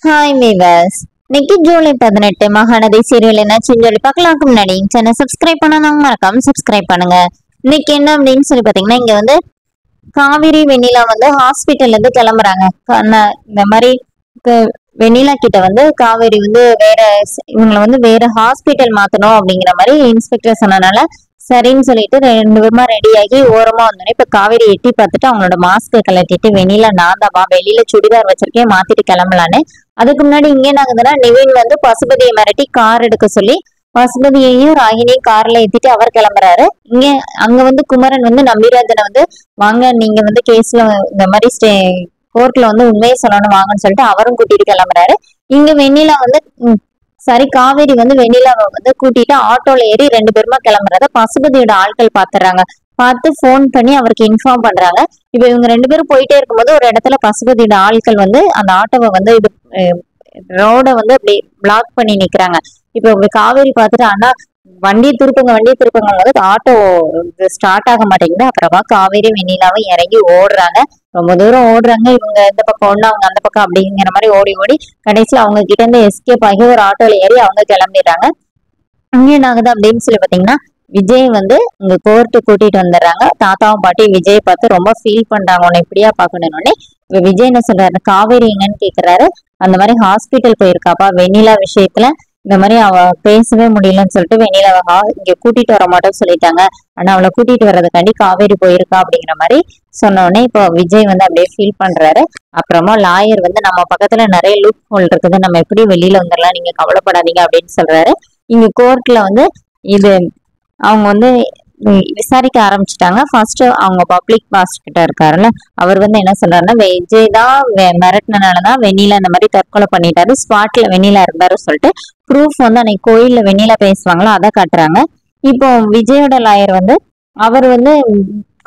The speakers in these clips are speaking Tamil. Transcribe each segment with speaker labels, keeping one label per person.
Speaker 1: Hi viewers. இன்னைக்கு ஜூலை 18 மகாநதி சீரியல் என்னாச்சுன்னு சொல்லி பார்க்கலாம்க்கு முன்னாடி சேனல் சப்ஸ்கிரைப் பண்ணாங்க, மறக்காம சப்ஸ்கிரைப் பண்ணுங்க. இன்னைக்கு என்ன அப்படின்னு சொல்லி பார்த்தீங்கன்னா, இங்க வந்து காவிரி வெண்ணிலா வந்து ஹாஸ்பிட்டல்ல இருந்து கிளம்புறாங்க. இந்த மாதிரி வெண்ணிலா கிட்ட வந்து காவேரி வந்து இவங்களை வந்து வேற ஹாஸ்பிட்டல் மாத்தணும் அப்படிங்கிற மாதிரி இன்ஸ்பெக்டர் சொன்னனால சரின்னு சொல்லிட்டு ரெண்டு பேருமா ரெடி ஆகி ஓரமா வந்தோடனே இப்ப காவேரி எட்டி பார்த்துட்டு அவங்களோட மாஸ்க் கலட்டிட்டு வெண்ணிலா நான் தான்மா வெளியில சுடிதார் வச்சிருக்கேன் மாத்திட்டு கிளம்பலான்னு. அதுக்கு முன்னாடி இங்க என்ன ஆகுதுன்னா, நிவின் வந்து பசுபதியை மிரட்டி கார் எடுக்க சொல்லி பசுபதியையும் ராகினியும் கார்ல ஏத்திட்டு அவர் கிளம்புறாரு. அங்க வந்து குமரன் வந்து நம்பிராஜனை வந்து வாங்க நீங்க வந்து கேஸ்ல இந்த மாதிரி கோர்ட்ல வந்து உண்மையை சொல்லணும் வாங்கன்னு சொல்லிட்டு அவரும் கூட்டிட்டு கிளம்புறாரு. இங்க வெண்ணிலா வந்து சரி காவேரி வந்து வெண்ணிலாவை வந்து கூட்டிட்டு ஆட்டோல ஏறி ரெண்டு பேருமா கிளம்புறத பசுபதியோட ஆட்கள் பாத்துறாங்க. பார்த்து போன் பண்ணி அவருக்கு இன்ஃபார்ம் பண்றாங்க. இப்ப இவங்க ரெண்டு பேரும் போயிட்டே இருக்கும்போது ஒரு இடத்துல பசுபதியோட ஆட்கள் வந்து அந்த ஆட்டோவை வந்து ரோட வந்து அப்படி பிளாக் பண்ணி நிக்கிறாங்க. இப்ப காவேரி பார்த்துட்டு ஆனா வண்டியை திருப்புங்க போது ஆட்டோ ஸ்டார்ட் ஆக மாட்டேங்குது. அப்புறமா காவேரி வெண்ணிலாவும் இறங்கி ஓடுறாங்க. ரொம்ப தூரம் ஓடுறாங்க. இவங்க இந்த பக்கம் ஒண்ணு அவங்க அந்த பக்கம் அப்படிங்கிற மாதிரி ஓடி ஓடி கடைசியில அவங்க கிட்ட இருந்து எஸ்கேப் ஆகி ஒரு ஆட்டோல ஏறி அவங்க கிளம்பிடுறாங்க. அங்க என்ன ஆகுது அப்படின்னு சொல்லி பாத்தீங்கன்னா, விஜய் வந்து இங்க கோர்ட்டு கூட்டிட்டு வந்துடுறாங்க. தாத்தாவும் பாட்டி விஜய் பார்த்து ரொம்ப ஃபீல் பண்றாங்க, உன்னை இப்படியா பாக்கணும்னு. இப்ப விஜய் என்ன சொல்றாரு, காவேரி எங்கன்னு கேக்குறாரு. அந்த மாதிரி ஹாஸ்பிட்டல் போயிருக்காப்பா வெண்ணிலா விஷயத்துல இந்த மாதிரி அவ பேசவே முடியலன்னு சொல்லிட்டு வெண்ணிலாவை இங்க கூட்டிட்டு வர மாட்டோம்னு சொல்லிட்டாங்க. ஆனா அவளை கூட்டிட்டு வர்றதுக்காண்டி காவேரி போயிருக்கா அப்படிங்கிற மாதிரி சொன்ன உடனே இப்போ விஜய் வந்து அப்படியே ஃபீல் பண்றாரு. அப்புறமா லாயர் வந்து நம்ம பக்கத்துல நிறைய லூப் ஹோல் இருக்குது, நம்ம எப்படி வெளியில வந்துடலாம், நீங்க கவலைப்படாதீங்க அப்படின்னு சொல்றாரு. இங்க கோர்ட்ல வந்து இது அவங்க வந்து விசாரிக்க ஆரம்பிச்சுட்டாங்க. ஃபர்ஸ்ட் அவங்க பப்ளிக் ப்ராசிக்யூட்டர் கிட்ட இருக்காருல்ல, அவர் வந்து என்ன சொல்றாருன்னா, விஜய் தான் மிரட்டினாலதான் வெண்ணிலா இந்த மாதிரி தற்கொலை பண்ணிட்டாரு, ஸ்பாட்ல வெண்ணிலா இருந்தாரு சொல்லிட்டு ப்ரூஃப் வந்து அன்னைக்கு கோயில்ல வெண்ணிலா பேசுவாங்களோ அதை காட்டுறாங்க. இப்போ விஜயோட லாயர் வந்து அவர் வந்து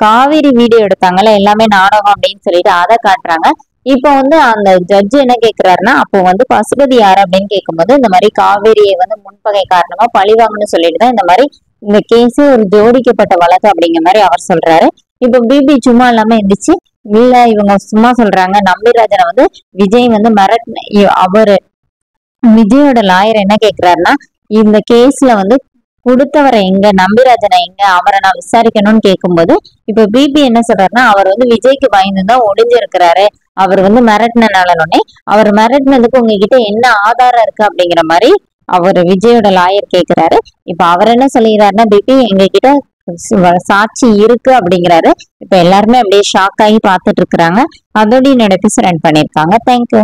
Speaker 1: காவேரி வீடியோ எடுத்தாங்கல்ல எல்லாமே நாடகம் அப்படின்னு சொல்லிட்டு அதை காட்டுறாங்க. இப்போ வந்து அந்த ஜட்ஜ் என்ன கேக்குறாருன்னா, அப்போ வந்து பசுபதி யாரு அப்படின்னு கேட்கும்போது இந்த மாதிரி காவேரியை வந்து முன்பகை காரணமா பழிவாங்கன்னு சொல்லிட்டு தான் இந்த மாதிரி இந்த கேஸே ஒரு ஜோடிக்கப்பட்ட வழக்கு அப்படிங்கிற மாதிரி அவர் சொல்றாரு. இப்ப பிபி சும்மா இல்லாம இருந்துச்சு, இல்ல இவங்க சும்மா சொல்றாங்க, நம்பிராஜனை வந்து விஜய் வந்து அவரு விஜயோட லாயர் என்ன கேக்குறாருன்னா, இந்த கேஸ்ல வந்து கொடுத்தவரை எங்க, நம்பிராஜனை எங்க, அவரை நான் விசாரிக்கணும்னு கேட்கும்போது இப்ப பிபி என்ன சொல்றாருன்னா, அவர் வந்து விஜய்க்கு பயந்துதான் ஒளிஞ்சிருக்கிறாரு, அவர் வந்து மிரட்டினாலனே அவர் மிரட்டினதுக்கு உங்ககிட்ட என்ன ஆதாரம் இருக்கு அப்படிங்கிற மாதிரி அவர் விஜயோட லாயர் கேக்குறாரு. இப்ப அவர் என்ன சொல்லிடுறாருன்னா, பிபி எங்க கிட்ட சாட்சி இருக்கு அப்படிங்கிறாரு. இப்ப எல்லாருமே அப்படியே ஷாக் ஆகி பாத்துட்டு இருக்கிறாங்க. அதோட என்னோட எபிசோட் ரன் பண்ணிருக்காங்க. தேங்க்யூ.